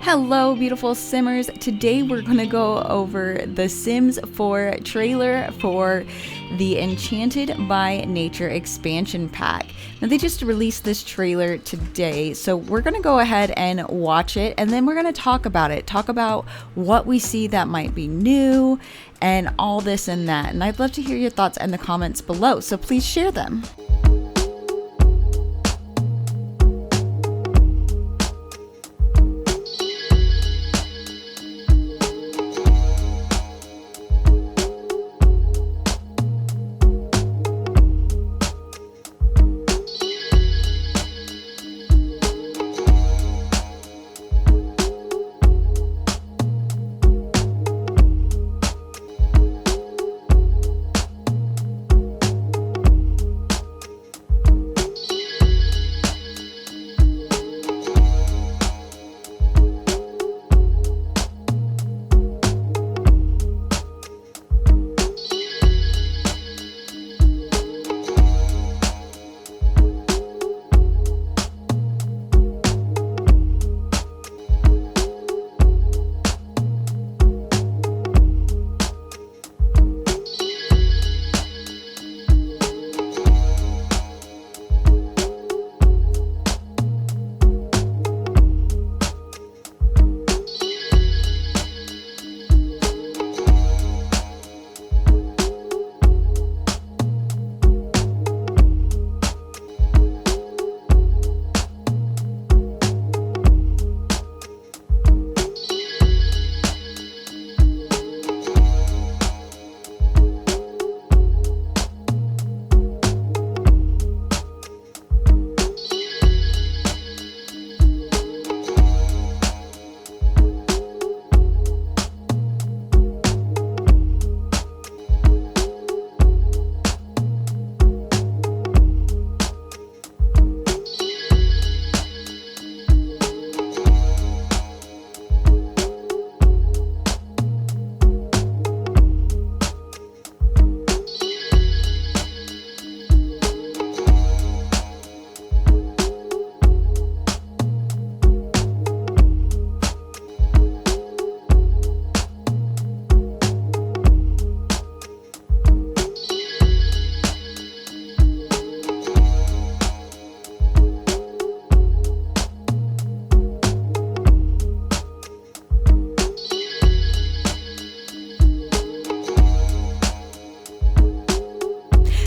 Hello, beautiful Simmers. Today we're going to go over the Sims 4 trailer for the Enchanted by Nature expansion pack. Now, they just released this trailer today, so we're going to go ahead and watch it, and then we're going to talk about it. Talk about what we see that might be new, and all this and that. And I'd love to hear your thoughts in the comments below, so please share them.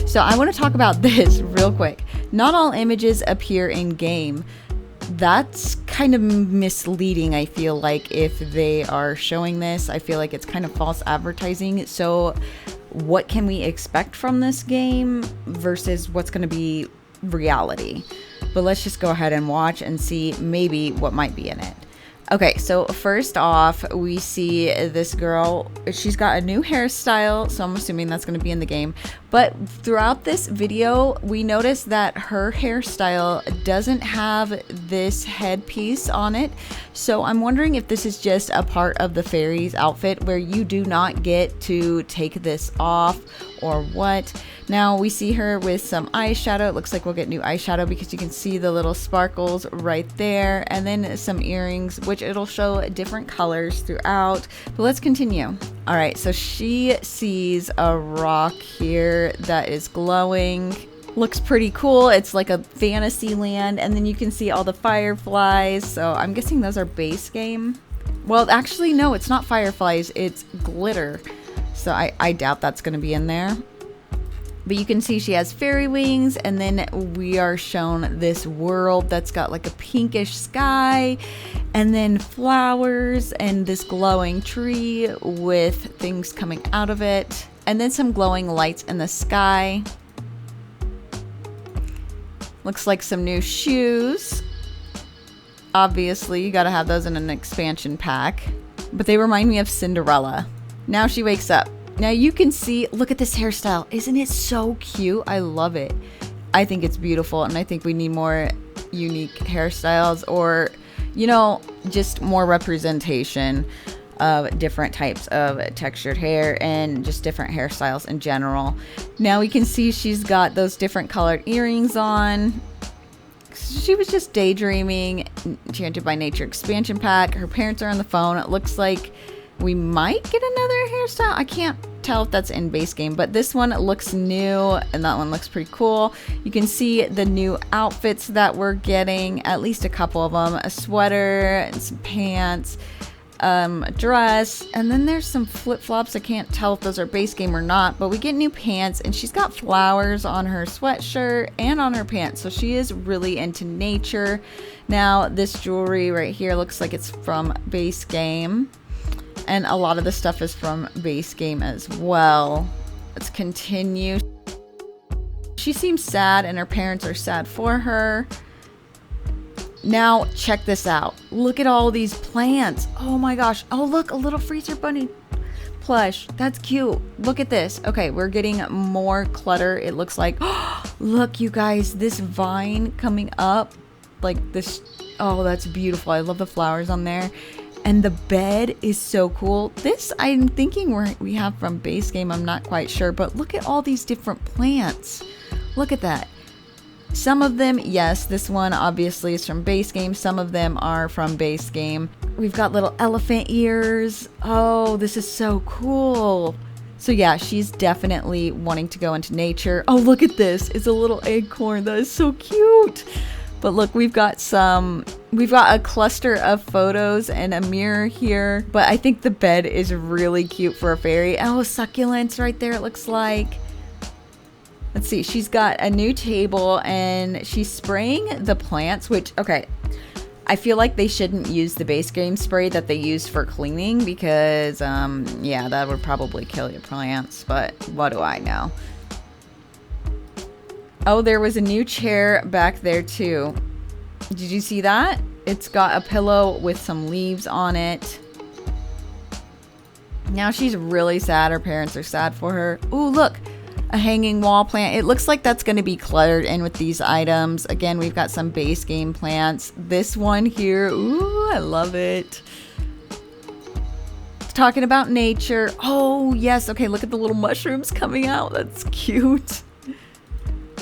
So I want to talk about this real quick. Not all images appear in game. That's kind of misleading, I feel like, if they are showing this. I feel like it's kind of false advertising. So what can we expect from this game versus what's going to be reality? But let's just go ahead and watch and see maybe what might be in it. Okay, so first off, we see this girl. She's got a new hairstyle, so I'm assuming that's going to be in the game. But throughout this video, we notice that her hairstyle doesn't have this headpiece on it. So I'm wondering if this is just a part of the Fairies outfit where you do not get to take this off or what. Now we see her with some eyeshadow. It looks like we'll get new eyeshadow because you can see the little sparkles right there, and then some earrings, which it'll show different colors throughout. But let's continue. All right, so she sees a rock here that is glowing. Looks pretty cool. It's like a fantasy land, and then you can see all the fireflies. So I'm guessing those are base game. Well, actually, no, it's not fireflies. It's glitter. So I doubt that's going to be in there. But you can see she has fairy wings, and then we are shown this world that's got like a pinkish sky, and then flowers, and this glowing tree with things coming out of it, and then some glowing lights in the sky. Looks like some new shoes. Obviously, you gotta have those in an expansion pack. But they remind me of Cinderella. Now she wakes up. Now you can see, look at this hairstyle. Isn't it so cute? I love it. I think it's beautiful, and I think we need more unique hairstyles, or, you know, just more representation of different types of textured hair and just different hairstyles in general. Now we can see she's got those different colored earrings on. she was just daydreaming. Enchanted by Nature expansion pack. Her parents are on the phone. It looks like we might get another hairstyle. I can't tell if that's in base game, but this one looks new and that one looks pretty cool. You can see the new outfits that we're getting, at least a couple of them. A sweater and some pants, a dress, and then there's some flip-flops. I can't tell if those are base game or not, but we get new pants, and she's got flowers on her sweatshirt and on her pants, so she is really into nature. Now this jewelry right here looks like it's from base game, and a lot of the stuff is from base game as well. Let's continue. She seems sad and her parents are sad for her. Now check this out. Look at all these plants. Oh my gosh. Oh look, a little freezer bunny plush. That's cute. Look at this. Okay, we're getting more clutter. It looks like, look you guys, this vine coming up like this. Oh, that's beautiful. I love the flowers on there. And the bed is so cool. This I'm thinking we have from base game. I'm not quite sure, but look at all these different plants. Look at that. Some of them, yes, this one obviously is from base game. Some of them are from base game. We've got little elephant ears. Oh, this is so cool. So yeah, she's definitely wanting to go into nature. Oh, look at this. It's a little acorn. That is so cute. But look, we've got a cluster of photos and a mirror here. But I think the bed is really cute for a fairy. Oh, succulents right there, it looks like. Let's see, she's got a new table and she's spraying the plants, which, okay, I feel like they shouldn't use the base game spray that they use for cleaning because, yeah, that would probably kill your plants, but what do I know? Oh, there was a new chair back there too. Did you see that? It's got a pillow with some leaves on it. Now she's really sad. Her parents are sad for her. Ooh, look. A hanging wall plant. It looks like that's going to be cluttered in with these items. Again, we've got some base game plants. This one here, ooh, I love it. Talking about nature. Oh, yes. Okay, look at the little mushrooms coming out. That's cute.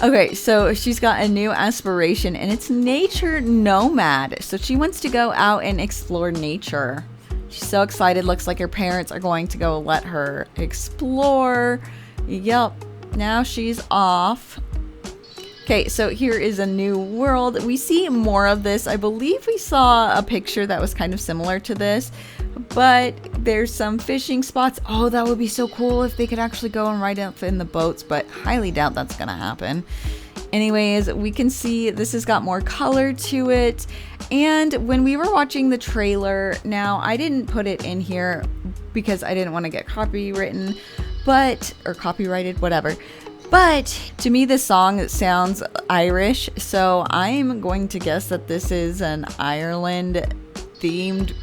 Okay, so she's got a new aspiration, and it's nature nomad. So she wants to go out and explore nature. She's so excited. Looks like her parents are going to go let her explore. Yep. Now she's off. Okay, so here is a new world. We see more of this. I believe we saw a picture that was kind of similar to this, but there's some fishing spots. Oh, that would be so cool if they could actually go and ride up in the boats, but highly doubt that's gonna happen. Anyways, we can see this has got more color to it. And when we were watching the trailer, now I didn't put it in here because I didn't want to get copywritten, or copyrighted, whatever. But to me, this song sounds Irish, so I'm going to guess that this is an Ireland themed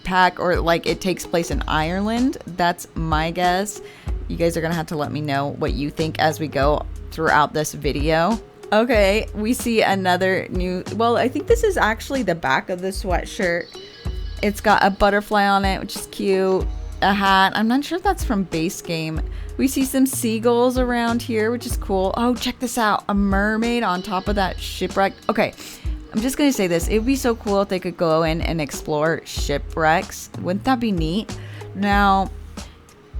pack, or like it takes place in Ireland. That's my guess. You guys are gonna have to let me know what you think as we go throughout this video. Okay, we see another new, well, I think this is actually the back of the sweatshirt. It's got a butterfly on it, which is cute. A hat. I'm not sure if that's from base game. We see some seagulls around here, which is cool. Oh, check this out. A mermaid on top of that shipwreck. Okay, I'm just gonna say this. It would be so cool if they could go in and explore shipwrecks. Wouldn't that be neat? Now,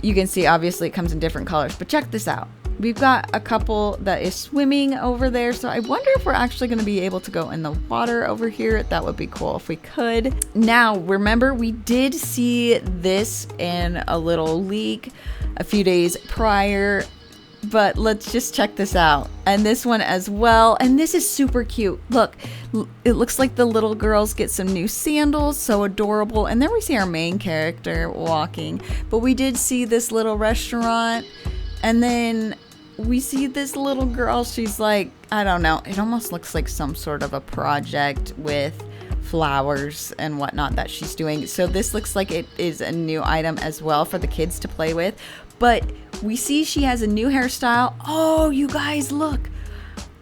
you can see obviously it comes in different colors, but check this out. We've got a couple that is swimming over there, so I wonder if we're actually going to be able to go in the water over here. That would be cool if we could. Now, remember, we did see this in a little leak a few days prior, but let's just check this out. And this one as well, and this is super cute. Look, it looks like the little girls get some new sandals, so adorable. And then we see our main character walking, but we did see this little restaurant, and then we see this little girl. She's like, I don't know, it almost looks like some sort of a project with flowers and whatnot that she's doing. So this looks like it is a new item as well for the kids to play with. But we see she has a new hairstyle. Oh, you guys, look.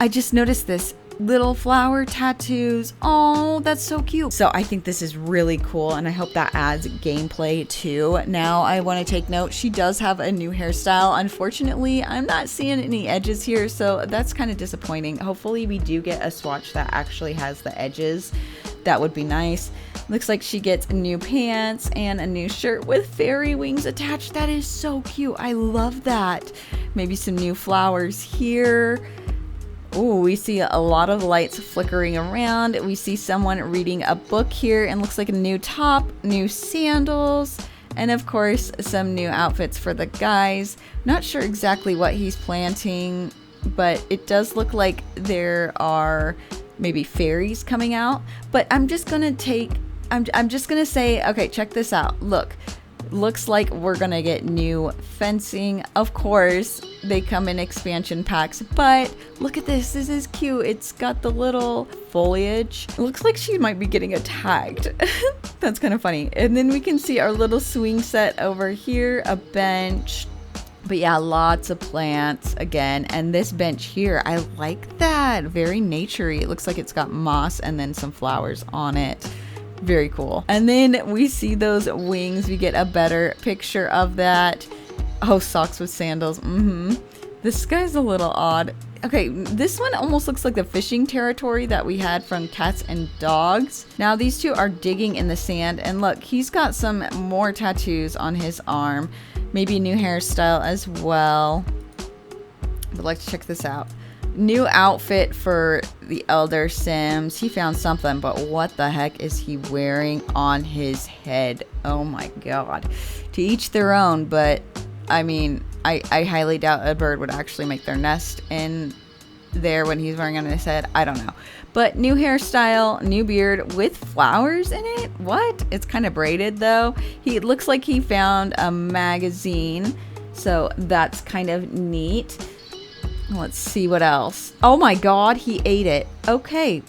I just noticed this. little flower tattoos. Oh, that's so cute. So I think this is really cool, and I hope that adds gameplay too. Now I want to take note, she does have a new hairstyle. Unfortunately, I'm not seeing any edges here, so that's kind of disappointing. Hopefully we do get a swatch that actually has the edges. That would be nice. Looks like she gets new pants and a new shirt with fairy wings attached. That is so cute. I love that. Maybe some new flowers here. Oh, we see a lot of lights flickering around. We see someone reading a book here, and looks like a new top, new sandals, and of course some new outfits for the guys. Not sure exactly what he's planting, but it does look like there are maybe fairies coming out. But I'm just gonna say, okay, check this out. Look, looks like we're gonna get new fencing. Of course, they come in expansion packs, but look at this. This is cute. It's got the little foliage. It looks like she might be getting attacked. That's kind of funny. And then we can see our little swing set over here, a bench. But yeah, lots of plants again. And this bench here, I like that. Very naturey. It looks like it's got moss and then some flowers on it. Very cool. And then we see those wings. We get a better picture of that. Oh, socks with sandals. This guy's a little odd. Okay, this one almost looks like the fishing territory that we had from Cats and Dogs. Now these two are digging in the sand, and look, he's got some more tattoos on his arm. Maybe a new hairstyle as well. But let's check this out. New outfit for the Elder Sims. He found something, but what the heck is he wearing on his head? Oh my god. To each their own, but I mean, I highly doubt a bird would actually make their nest in there when he's wearing it on his head. I don't know. But new hairstyle, new beard with flowers in it. What? It's kind of braided though. It looks like he found a magazine, so that's kind of neat. Let's see what else. Oh my god, he ate it. Okay,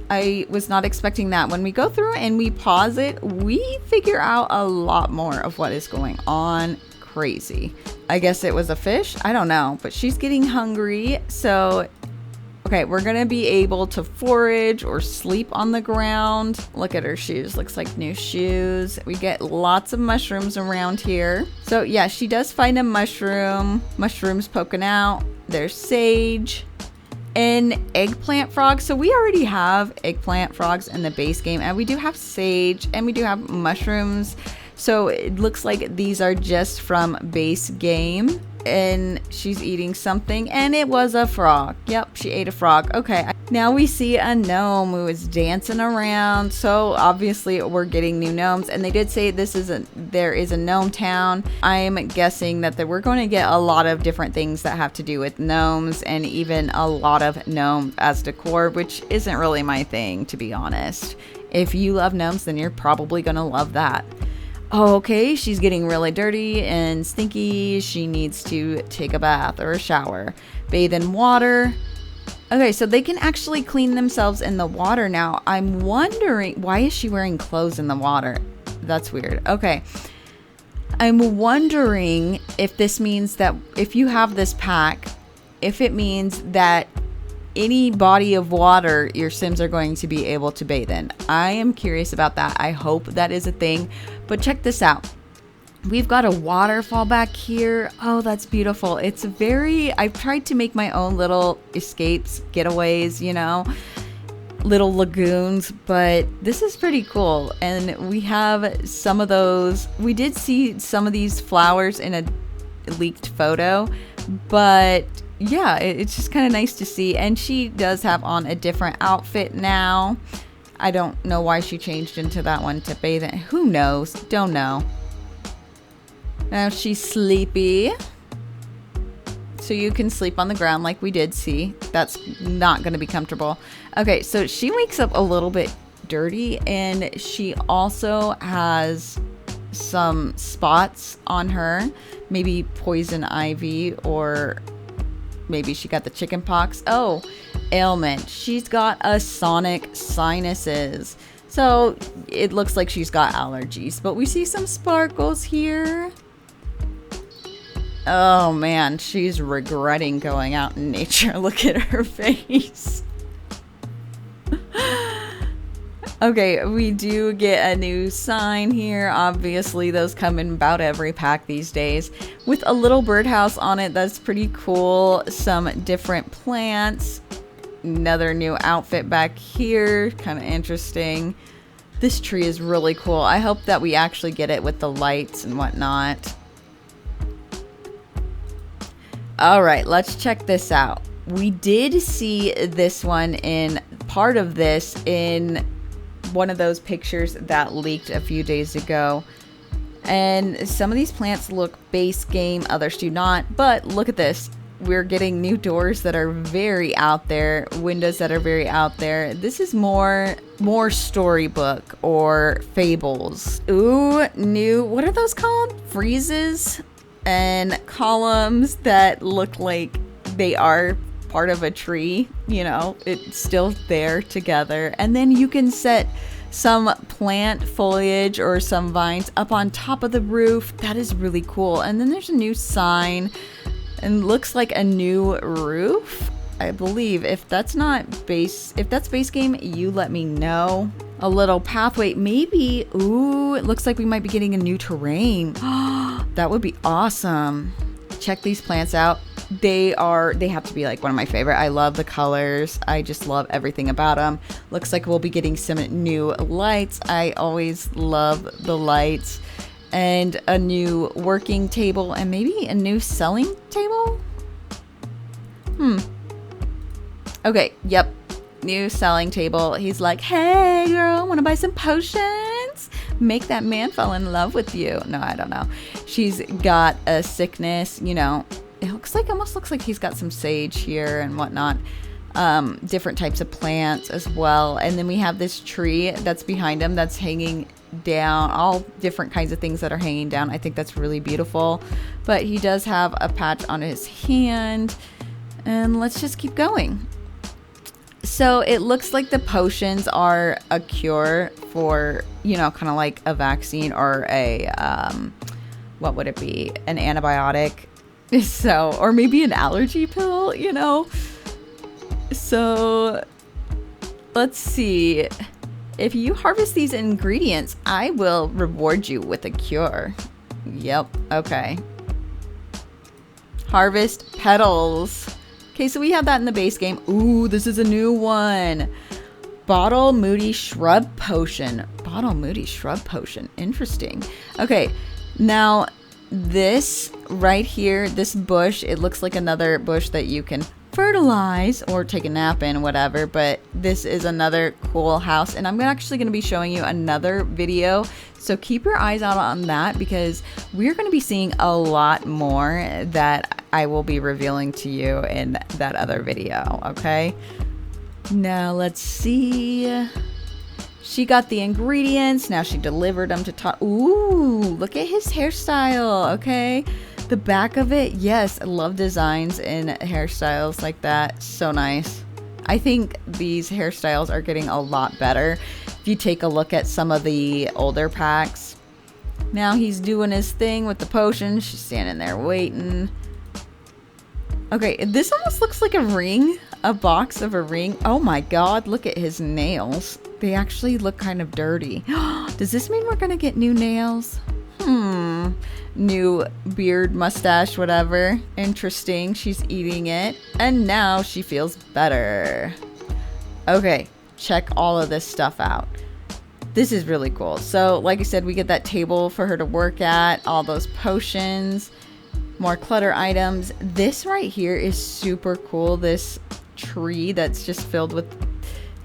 I was not expecting that. When we go through and we pause it, we figure out a lot more of what is going on. Crazy. I guess it was a fish? I don't know, but she's getting hungry, so okay, we're gonna be able to forage or sleep on the ground. Look at her shoes. Looks like new shoes. We get lots of mushrooms around here. So yeah, she does find a mushroom. Mushrooms poking out. There's sage. An eggplant frog. So we already have eggplant frogs in the base game, and we do have sage, and we do have mushrooms. So it looks like these are just from base game. And she's eating something, and it was a frog. Yep, she ate a frog. Okay, now we see a gnome who is dancing around. So obviously we're getting new gnomes, and they did say there is a gnome town. I'm guessing that we're going to get a lot of different things that have to do with gnomes, and even a lot of gnomes as decor, which isn't really my thing, to be honest. If you love gnomes, then you're probably going to love that. Oh, okay, she's getting really dirty and stinky. She needs to take a bath or a shower. Bathe in water. Okay, so they can actually clean themselves in the water now. I'm wondering, why is she wearing clothes in the water? That's weird. Okay. I'm wondering if this means that if you have this pack, if it means that any body of water your Sims are going to be able to bathe in. I am curious about that. I hope that is a thing. But check this out. We've got a waterfall back here. Oh, that's beautiful. It's I've tried to make my own little escapes, getaways, you know, little lagoons, but this is pretty cool. And we have some of those. We did see some of these flowers in a leaked photo, but yeah, it's just kind of nice to see. And she does have on a different outfit now. I don't know why she changed into that one to bathe in. Who knows? Don't know. Now she's sleepy. So you can sleep on the ground like we did see. That's not going to be comfortable. Okay, so she wakes up a little bit dirty, and she also has some spots on her. Maybe poison ivy, or maybe she got the chicken pox. Oh, ailment. She's got a sonic sinuses. So it looks like she's got allergies. But we see some sparkles here. Oh man, she's regretting going out in nature. Look at her face. Okay, we do get a new sign here. Obviously, those come in about every pack these days. With a little birdhouse on it, that's pretty cool. Some different plants. Another new outfit back here, kind of interesting. This tree is really cool. I hope that we actually get it with the lights and whatnot. All right, let's check this out. We did see this one in part of this in one of those pictures that leaked a few days ago. And some of these plants look base game, others do not. But look at this. We're getting new doors that are very out there, windows that are very out there. This is more storybook or fables. Ooh, new, what are those called? Friezes and columns that look like they are part of a tree, you know, it's still there together. And then you can set some plant foliage or some vines up on top of the roof. That is really cool. And then there's a new sign and looks like a new roof, I believe. If that's base game, you let me know. A little pathway, maybe. Ooh, it looks like we might be getting a new terrain. That would be awesome. Check these plants out. They have to be like one of my favorite. I love the colors. I just love everything about them. Looks like we'll be getting some new lights. I always love the lights. And a new working table and maybe a new selling table? Okay, yep. New selling table. He's like, hey girl, wanna buy some potions? Make that man fall in love with you. No, I don't know. She's got a sickness, you know. It almost looks like he's got some sage here and whatnot. Different types of plants as well. And then we have this tree that's behind him that's hanging down, all different kinds of things that are hanging down. I think that's really beautiful. But he does have a patch on his hand. And let's just keep going. So it looks like the potions are a cure for, you know, kind of like a vaccine or a, what would it be? An antibiotic. So, or maybe an allergy pill, you know? So let's see. If you harvest these ingredients, I will reward you with a cure. Yep. Okay. Harvest petals. Okay, so we have that in the base game. Ooh, this is a new one. Bottle Moody Shrub Potion. Bottle Moody Shrub Potion. Interesting. Okay, now this right here, this bush, it looks like another bush that you can fertilize or take a nap in, whatever, but this is another cool house, and I'm actually going to be showing you another video, so keep your eyes out on that because we're going to be seeing a lot more that I will be revealing to you in that other video. Okay, now let's see. She got the ingredients, now she delivered them to Todd. Ooh, look at his hairstyle. Okay, the back of it, yes, I love designs and hairstyles like that. So nice. I think these hairstyles are getting a lot better. If you take a look at some of the older packs. Now he's doing his thing with the potion. She's standing there waiting. Okay, this almost looks like a ring. A box of a ring. Oh my god, look at his nails. They actually look kind of dirty. Does this mean we're gonna get new nails? New beard, mustache, whatever. Interesting. She's eating it. And now she feels better. Okay, check all of this stuff out. This is really cool. So, like I said, we get that table for her to work at. All those potions. More clutter items. This right here is super cool. This tree that's just filled with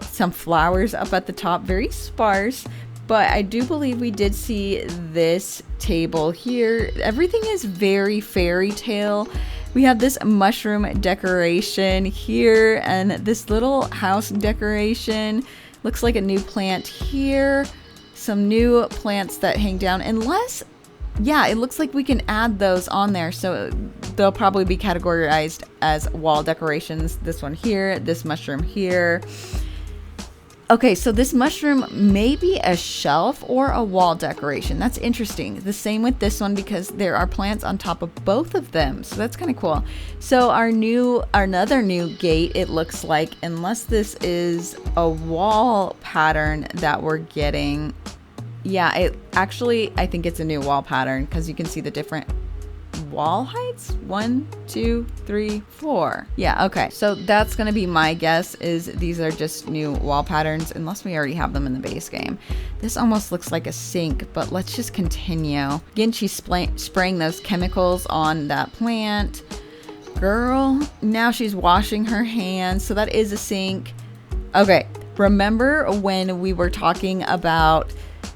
some flowers up at the top. Very sparse. But I do believe we did see this table here. Everything is very fairy tale. We have this mushroom decoration here and this little house decoration. Looks like a new plant here. Some new plants that hang down. Unless, yeah, it looks like we can add those on there. So they'll probably be categorized as wall decorations. This one here, this mushroom here. Okay, so this mushroom may be a shelf or a wall decoration. That's interesting. The same with this one because there are plants on top of both of them. So that's kind of cool. So another new gate, it looks like, unless this is a wall pattern that we're getting. Yeah, I think it's a new wall pattern because you can see the different wall heights. 1, 2, 3, 4. Yeah, okay, so that's gonna be my guess, is these are just new wall patterns unless we already have them in the base game. This almost looks like a sink, but let's just continue. Again, she's spraying those chemicals on that plant. Girl, now she's washing her hands, so that is a sink. Okay, remember when we were talking about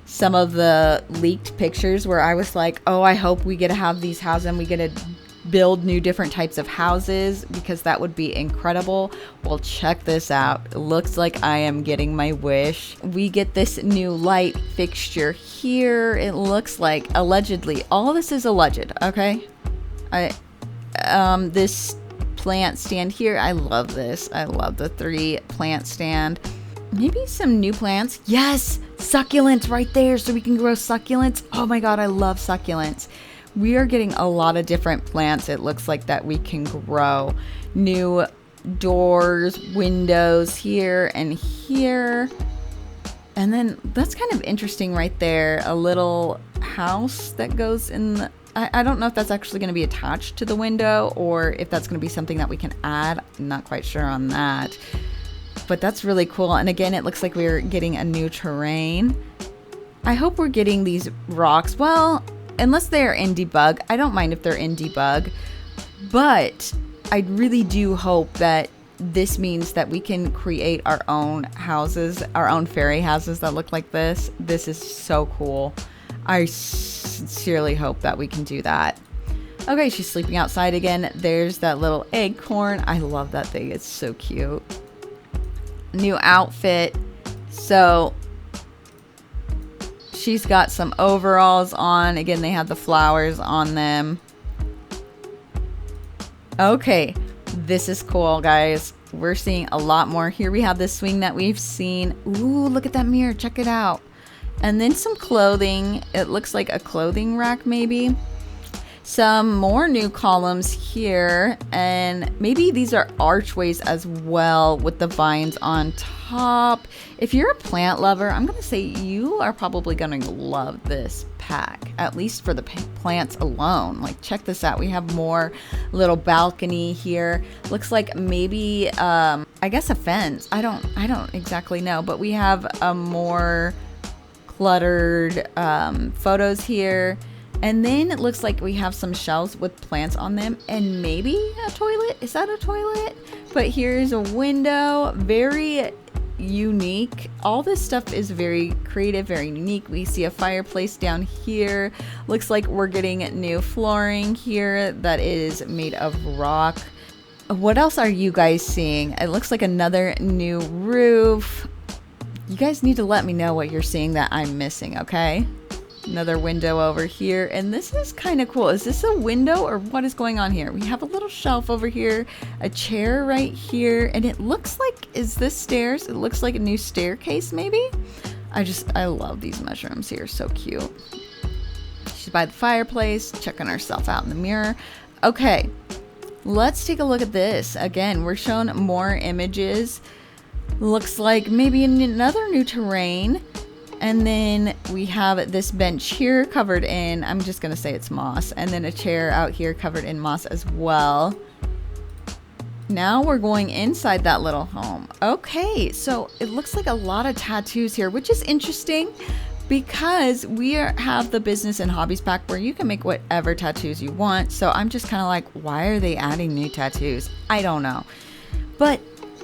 some of the leaked pictures where I was like, oh, I hope we get to have these houses and we get to build new different types of houses because that would be incredible. Well, check this out. It looks like I am getting my wish. We get this new light fixture here. It looks like, allegedly, all this is alleged, okay? This plant stand here, I love this. I love the 3 plant stand. Maybe some new plants. Yes, succulents right there so we can grow succulents. Oh my god, I love succulents. We are getting a lot of different plants, it looks like, that we can grow. New doors, windows here and here. And then that's kind of interesting right there. A little house that goes in the... I don't know if that's actually going to be attached to the window or if that's going to be something that we can add. I'm not quite sure on that. But that's really cool. And again, it looks like we're getting a new terrain. I hope we're getting these rocks. Well, unless they're in debug. I don't mind if they're in debug. But I really do hope that this means that we can create our own houses, our own fairy houses that look like this. This is so cool. I sincerely hope that we can do that. Okay, she's sleeping outside again. There's that little acorn. I love that thing. It's so cute. New outfit. So she's got some overalls on. Again, they have the flowers on them. Okay, this is cool, guys. We're seeing a lot more. Here we have this swing that we've seen. Ooh, look at that mirror. Check it out. And then some clothing. It looks like a clothing rack, maybe. Some more new columns here, and maybe these are archways as well with the vines on top. If you're a plant lover, I'm gonna say you are probably gonna love this pack, at least for the plants alone. Like, check this out. We have more little balcony here. Looks like maybe I guess a fence. I don't exactly know, but we have a more cluttered photos here. And then it looks like we have some shelves with plants on them and maybe a toilet. Is that a toilet? But here's a window. Very unique. All this stuff is very creative, very unique. We see a fireplace down here. Looks like we're getting new flooring here that is made of rock. What else are you guys seeing? It looks like another new roof. You guys need to let me know what you're seeing that I'm missing, okay? Another window over here, and this is kind of cool. Is this a window or what is going on here? We have a little shelf over here, a chair right here, and it looks like, is this stairs? It looks like a new staircase maybe. I love these mushrooms here, so cute. She's by the fireplace, checking herself out in the mirror. Okay, let's take a look at this. Again, we're shown more images. Looks like maybe another new terrain. And then we have this bench here covered in, I'm just going to say it's moss. And then a chair out here covered in moss as well. Now we're going inside that little home. Okay, so it looks like a lot of tattoos here, which is interesting because we have the business and hobbies pack where you can make whatever tattoos you want. So I'm just kind of like, why are they adding new tattoos? I don't know. But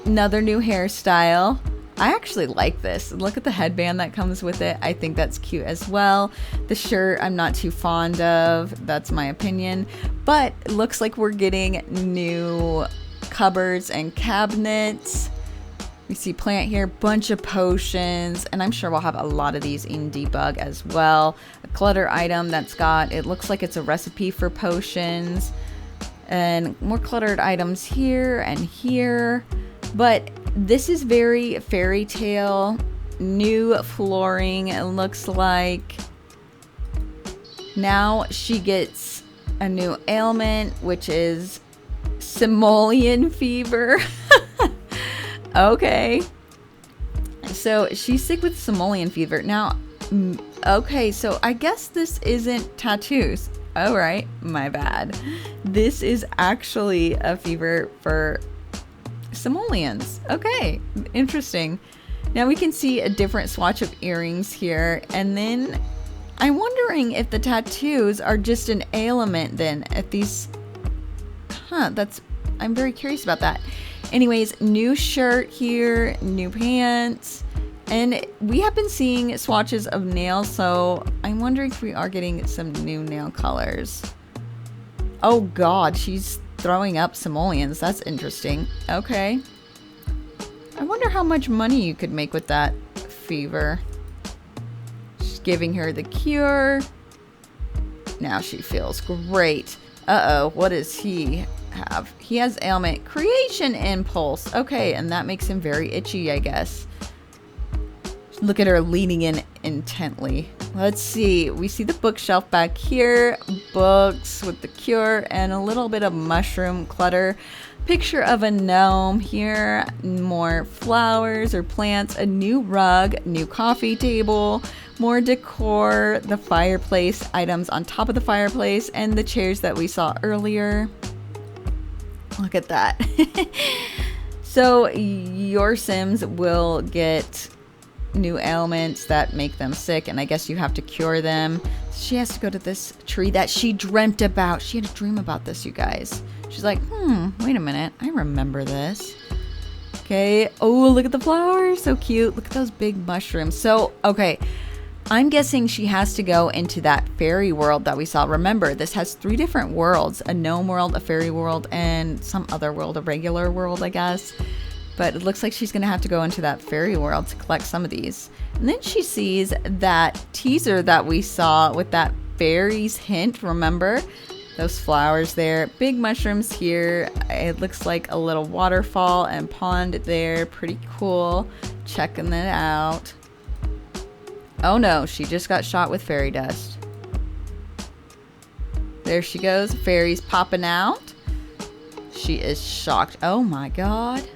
another new hairstyle. I actually like this. Look at the headband that comes with it. I think that's cute as well. The shirt I'm not too fond of. That's my opinion. But it looks like we're getting new cupboards and cabinets. We see plant here, bunch of potions, and I'm sure we'll have a lot of these in debug as well. A clutter item that's got, it looks like it's a recipe for potions. And more cluttered items here and here. But this is very fairy tale. New flooring, it looks like. Now she gets a new ailment, which is simoleon fever. Okay. So she's sick with simoleon fever. Now, okay, so I guess this isn't tattoos. All right, my bad. This is actually a fever for simoleons. Okay, interesting. Now we can see a different swatch of earrings here, and then I'm wondering if the tattoos are just an ailment then at these. I'm very curious about that. Anyways, new shirt here, new pants, and we have been seeing swatches of nails, so I'm wondering if we are getting some new nail colors. Oh god, she's throwing up simoleons. That's interesting. Okay. I wonder how much money you could make with that fever. She's giving her the cure. Now she feels great. Uh-oh, what does he have? He has ailment creation impulse. Okay, and that makes him very itchy, I guess. Look at her leaning in intently. Let's see. We see the bookshelf back here. Books with the cure and a little bit of mushroom clutter. Picture of a gnome here. More flowers or plants. A new rug. New coffee table. More decor. The fireplace. Items on top of the fireplace. And the chairs that we saw earlier. Look at that. So your Sims will get new ailments that make them sick, and I guess you have to cure them. She has to go to this tree that she dreamt about. She had a dream about this, you guys. She's like, wait a minute, I remember this. Okay. Oh, look at the flowers, so cute. Look at those big mushrooms. So okay, I'm guessing she has to go into that fairy world that we saw. Remember, this has 3 different worlds: a gnome world, a fairy world, and some other world, a regular world, I guess. But it looks like she's going to have to go into that fairy world to collect some of these. And then she sees that teaser that we saw with that fairies hint. Remember? Those flowers there. Big mushrooms here. It looks like a little waterfall and pond there. Pretty cool. Checking that out. Oh no, she just got shot with fairy dust. There she goes. Fairies popping out. She is shocked. Oh my god.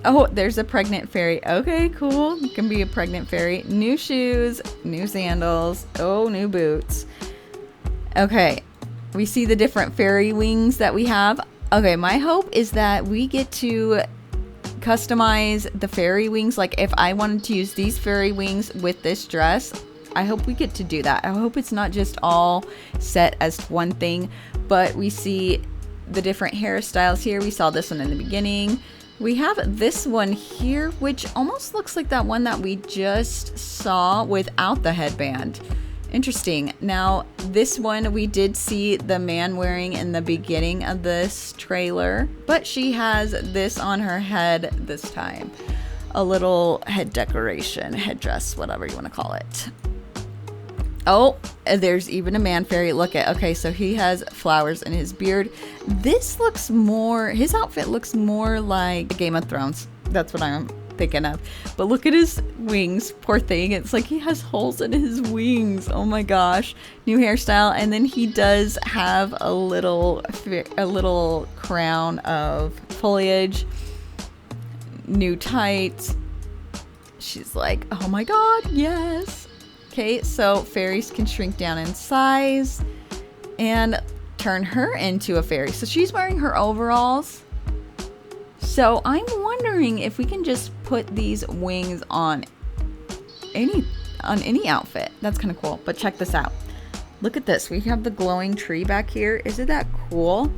Oh, there's a pregnant fairy. Okay, cool. You can be a pregnant fairy. New shoes, new sandals. Oh, new boots. Okay, we see the different fairy wings that we have. Okay, my hope is that we get to customize the fairy wings. Like if I wanted to use these fairy wings with this dress, I hope we get to do that. I hope it's not just all set as one thing, but we see the different hairstyles here. We saw this one in the beginning. We have this one here, which almost looks like that one that we just saw without the headband. Interesting. Now, this one we did see the man wearing in the beginning of this trailer, but she has this on her head this time. A little head decoration, headdress, whatever you want to call it. Oh, there's even a man fairy. Look at, okay, so he has flowers in his beard. This looks more, his outfit looks more like Game of Thrones. That's what I'm thinking of. But look at his wings, poor thing. It's like he has holes in his wings. Oh my gosh. New hairstyle. And then he does have a little crown of foliage. New tights. She's like, oh my god, yes. Okay, so fairies can shrink down in size and turn her into a fairy. So she's wearing her overalls. So I'm wondering if we can just put these wings on any outfit. That's kind of cool. But check this out. Look at this. We have the glowing tree back here. Isn't that cool?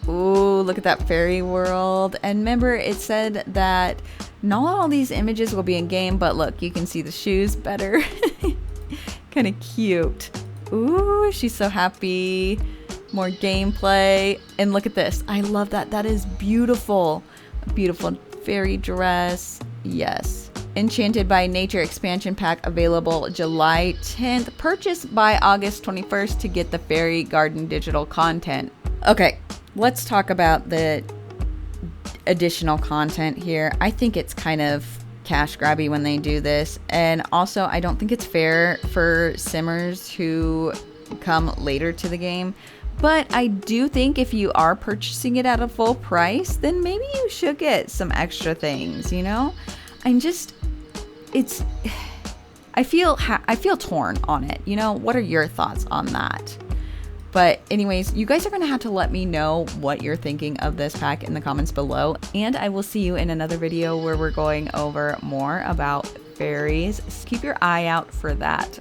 Ooh, look at that fairy world. And remember, it said that not all these images will be in game, but look, you can see the shoes better. Kind of cute. Ooh, she's so happy. More gameplay. And look at this. I love that. That is beautiful. A beautiful fairy dress. Yes. Enchanted by Nature expansion pack available July 10th. Purchase by August 21st to get the Fairy Garden digital content. Okay, let's talk about the additional content here. I think it's kind of cash grabby when they do this. And also, I don't think it's fair for simmers who come later to the game. But I do think if you are purchasing it at a full price, then maybe you should get some extra things, you know? I feel torn on it. You know, what are your thoughts on that? But anyways, you guys are going to have to let me know what you're thinking of this pack in the comments below. And I will see you in another video where we're going over more about fairies. Keep your eye out for that.